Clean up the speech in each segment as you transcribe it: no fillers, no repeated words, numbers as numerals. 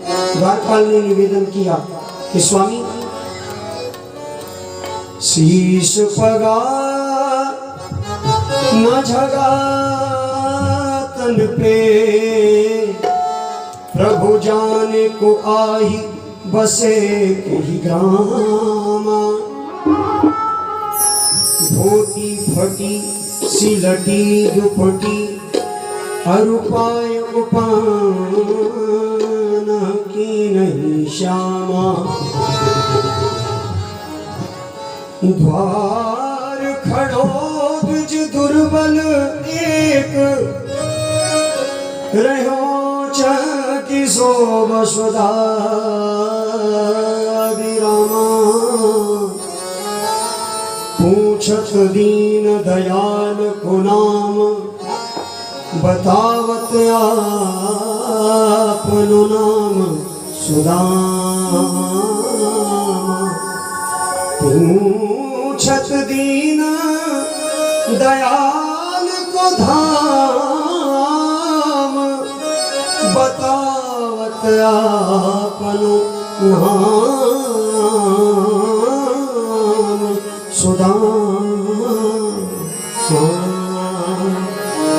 द्वारपाल ने निवेदन किया कि स्वामी शीश पगा न झगा तन पे, प्रभु जाने को आही बसे ही ग्रामा। धोती फटी सिलटी दुपटी, अरुपाय उपान की नहीं श्यामा। द्वार खड़ो बिज दुर्बल एक, रहो चकी सो वसुधा विरामा। पूछत दीन दयाल को नाम, बतावत आपनो नाम सुदामा। पूछत दीन दयाल को धाम, बतावत आपनो नाम सुदामा।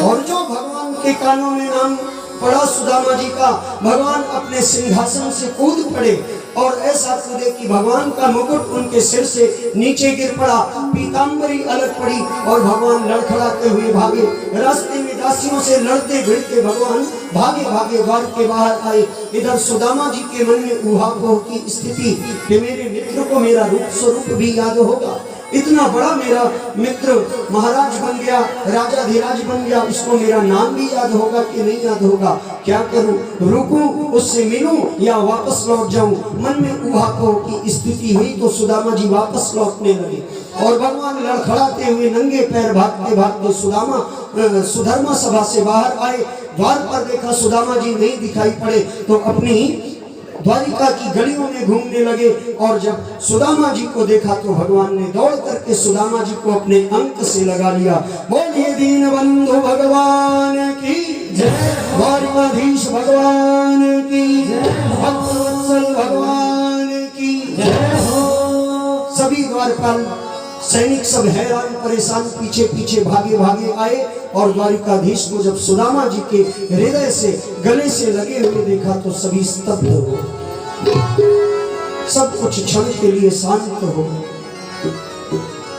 और जो भगवान के कानों में नाम पड़ा सुदामा जी का, भगवान अपने सिंहासन से कूद पड़े और ऐसा कूदे कि भगवान का मुकुट उनके सिर से नीचे गिर पड़ा, पीतांबरी अलग पड़ी और भगवान लड़खड़ाते हुए भागे। रास्ते में दासियों से लड़ते भिड़ते भगवान भागे भागे द्वार के बाहर आए। इधर सुदामा जी के मन में ऊहापोह की स्थिति कि मेरे मित्र को मेरा रूप स्वरूप भी याद होगा, इतना बड़ा मेरा मित्र महाराज बन गया, राजाधिराज बन गया, उसको मेरा नाम भी याद होगा कि नहीं याद होगा। क्या करूं, रुकूं, उससे मिलूं या वापस लौट जाऊं। मन में ऊहापोह की स्थिति हुई तो सुदामा जी वापस लौटने लगे और भगवान लड़खड़ाते हुए नंगे पैर भागते भागते सुधर्मा सभा से बाहर आए। द्वार पर देखा सुदामा जी नहीं दिखाई पड़े तो अपनी द्वारिका की गलियों में घूमने लगे और जब सुदामा जी को देखा तो भगवान ने दौड़ करके सुदामा जी को अपने अंक से लगा लिया। बोलिए दीन बंधु भगवान की जय, द्वारिकाधीश भगवान की जय, भक्तवत्सल भगवान की जय हो। सभी द्वारपाल सैनिक सब हैरान परेशान पीछे पीछे भागे भागे आए और द्वारिकाधीश को जब सुदामा जी के हृदय से गले से लगे हुए देखा तो सभी स्तब्ध हो, सब कुछ क्षण के लिए शांत हो,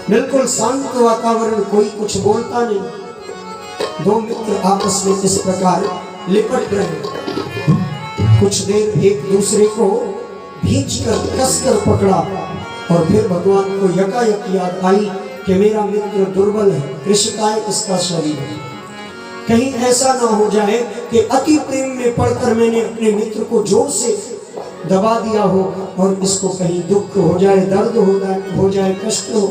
बिल्कुल शांत वातावरण, कोई कुछ बोलता नहीं। दो मित्र आपस में इस प्रकार लिपट रहे, कुछ देर एक दूसरे को खींचकर कसकर पकड़ा और फिर भगवान को यकायक याद आई कि मेरा मित्र दुर्बल है, कृष्णकाय इसका शरीर है, कहीं ऐसा ना हो जाए कि अति प्रेम में पड़कर मैंने अपने मित्र को जोर से दबा दिया हो और इसको कहीं दुख हो जाए, दर्द हो जाए, कष्ट हो।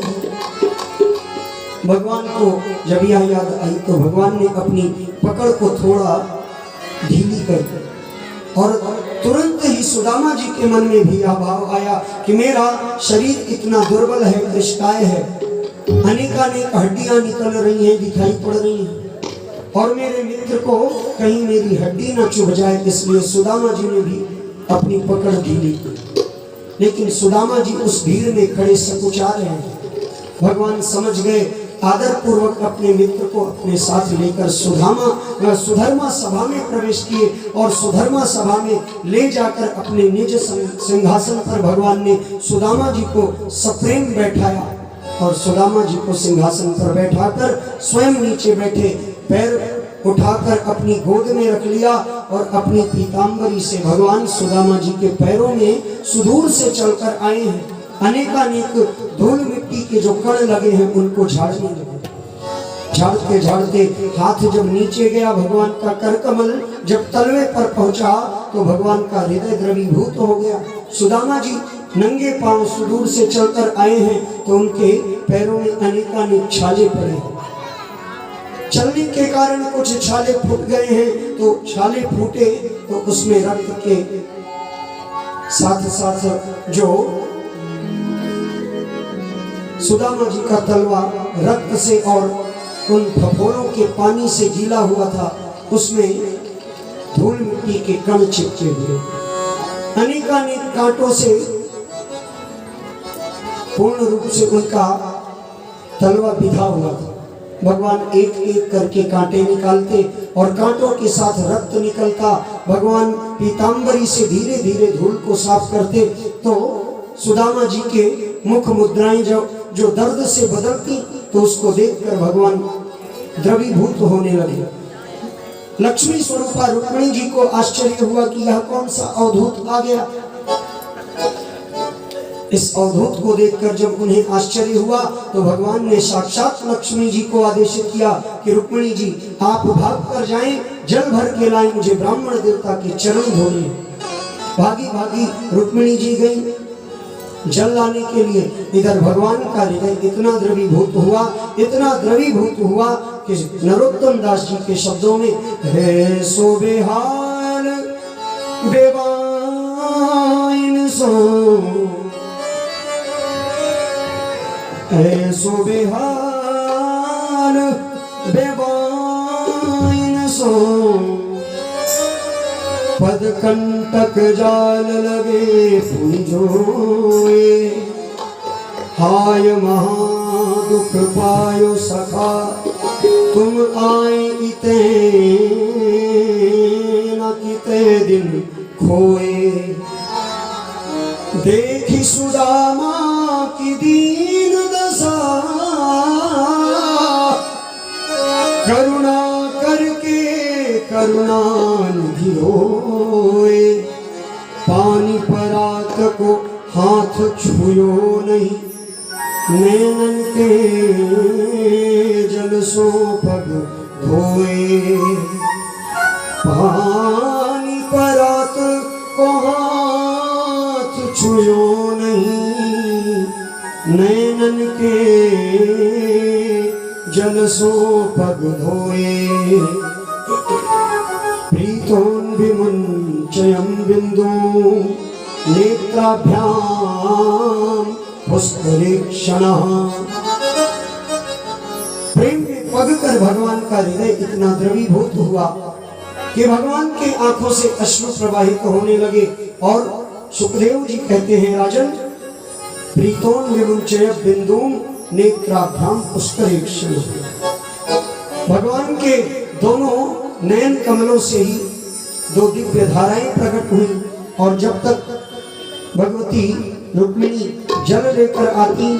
भगवान को जब यह याद आई तो भगवान ने अपनी पकड़ को थोड़ा ढीली कर दी और तुरंत ही सुदामा जी के मन में भी यह भाव आया कि मेरा शरीर इतना दुर्बल है, कृष्णकाय है, अनेकानेक हड्डियां निकल रही हैं, दिखाई पड़ रही हैं और मेरे मित्र को कहीं मेरी हड्डी न चुभ जाए, इसलिए सुदामा जी ने भी अपनी पकड़ ढीली की। लेकिन सुदामा जी उस भीड़ में खड़े सकुचा रहे हैं। भगवान समझ गए, आदर पूर्वक अपने मित्र को अपने साथ लेकर सुधर्मा सभा में प्रवेश किए और सुधर्मा सभा में ले जाकर अपने निज सिंहासन पर भगवान ने सुदामा जी को सप्रेम बैठाया और सुदामा जी को सिंहासन पर बैठाकर स्वयं नीचे बैठे, पैर उठाकर अपनी गोद में रख लिया और अपनी पीतांबरी से भगवान सुदामा जी के पैरों में सुदूर से चलकर आए हैं। अनेकानेक धूल मिट्टी के जो कण लगे हैं उनको झाड़ने लगे। झाड़ते झाड़ते हाथ जब नीचे गया, भगवान का करकमल जब तलवे पर पहुंचा तो भगवान का हृदय द्रवीभूत हो गया। सुदामा जी नंगे पांव सुदूर से चलकर आए हैं तो उनके पैरों में अनेकानेक छाले पड़े। चलने के कारण कुछ छाले फूट गए हैं, तो छाले फूटे तो उसमें रक्त के साथ साथ जो सुदामा जी का तलवा रक्त से और उन फफोरों के पानी से गीला हुआ था, उसमें धूल मिट्टी के कण चिपके हुए। अनेकानेक कांटों से पूर्ण रूप से उनका तलवा बिधा हुआ था। भगवान एक एक करके कांटे निकालते और कांटों के साथ रक्त निकलता। भगवान पीतांबरी से धीरे धीरे धूल को साफ करते तो सुदामा जी के मुख मुद्राएं जो दर्द से बदलती तो उसको देखकर भगवान द्रवीभूत होने लगे। लक्ष्मी स्वरूपा रुक्मिणी जी को आश्चर्य हुआ कि यह कौन सा अवधूत आ गया। इस अवधूत को देखकर जब उन्हें आश्चर्य हुआ तो भगवान ने साक्षात लक्ष्मी जी को आदेशित किया कि रुक्मिणी जी आप भाग कर जाएं, जल भर के लाएं, मुझे ब्राह्मण देवता के चरण धोने। भागी भागी रुक्मिणी जी गई जल लाने के लिए। इधर भगवान का हृदय इतना द्रवीभूत हुआ कि नरोत्तम दास जी के शब्दों में हे सो बेहाल बेवाइन सो, हे सो बेहाल बेवाइन सो, पद कंटक जाल लगे पुंजोए, हाय महा दुख पायो सखा तुम आए इते न किते दिन खोए। देखी सुदामा की दीन दशा करुणा करके करुणानिधि होए। पानी परात को हाथ छुयो नहीं, नैनन के जल सो पग धोए। पानी परात को हाथ छुयो नहीं, नैनन के जल सो पग धोए। प्रीतोन विमुंचयं बिंदु नेत्राभ्याम पुष्करेक्षणः। प्रेम में पग कर भगवान का हृदय इतना द्रवीभूत हुआ कि भगवान के आंखों से अश्रु प्रवाहित होने लगे। और सुखदेव जी कहते हैं राजन, प्रीतोन विमुंचय बिंदुम नेत्राभ्याम पुष्करेक्षणः। भगवान के दोनों नयन कमलों से ही दो दिव्य धाराएं प्रकट हुई। और जब तक भगवती रुक्मिणी जल लेकर आती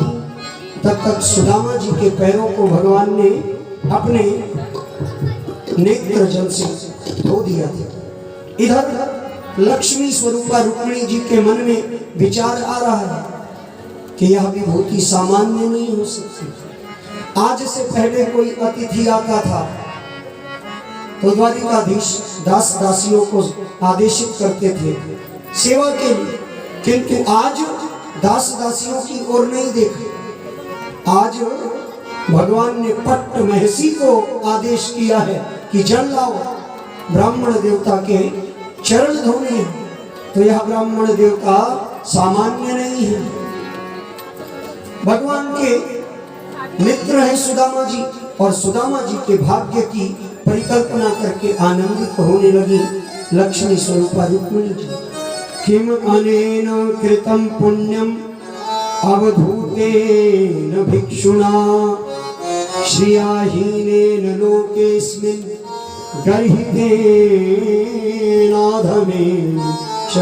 तब तक सुदामा जी के पैरों को भगवान ने अपने नेत्र जल से धो दिया था। इधर लक्ष्मी स्वरूपा रुक्मिणी जी के मन में विचार आ रहा है कि यह विभूति सामान्य नहीं हो सकती। आज से पहले कोई अतिथि आता था तो द्वारिकाधीश दास दासियों को आदेशित करते थे सेवा के लिए, किंतु आज दास दासियों की ओर नहीं देखा। आज भगवान ने पट्ट महसी को आदेश किया है कि जल लाओ, ब्राह्मण देवता के चरण धोने हैं। तो यह ब्राह्मण देवता सामान्य नहीं है। भगवान के मित्र हैं सुदामा जी और सुदामा जी के भाग्य की परिकल्पना करके आनंदित होने लगी लक्ष्मी स्वरूपा रुक्मिणी जी। किम अनेन कृतं पुण्यम अवधूतेन भिक्षुणा, श्रियाहीनेन लोकेस्मिन् गर्हितेनाधमेन च।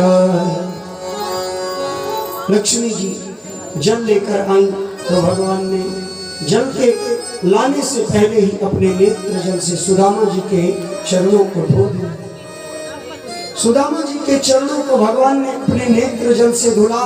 लक्ष्मी जी जल लेकर आई तो भगवान ने जल के लाने से पहले ही अपने नेत्र जल से सुदामा जी के चरणों को धो दिया। सुदामा जी के चरणों को भगवान ने अपने नेत्र जल से धुला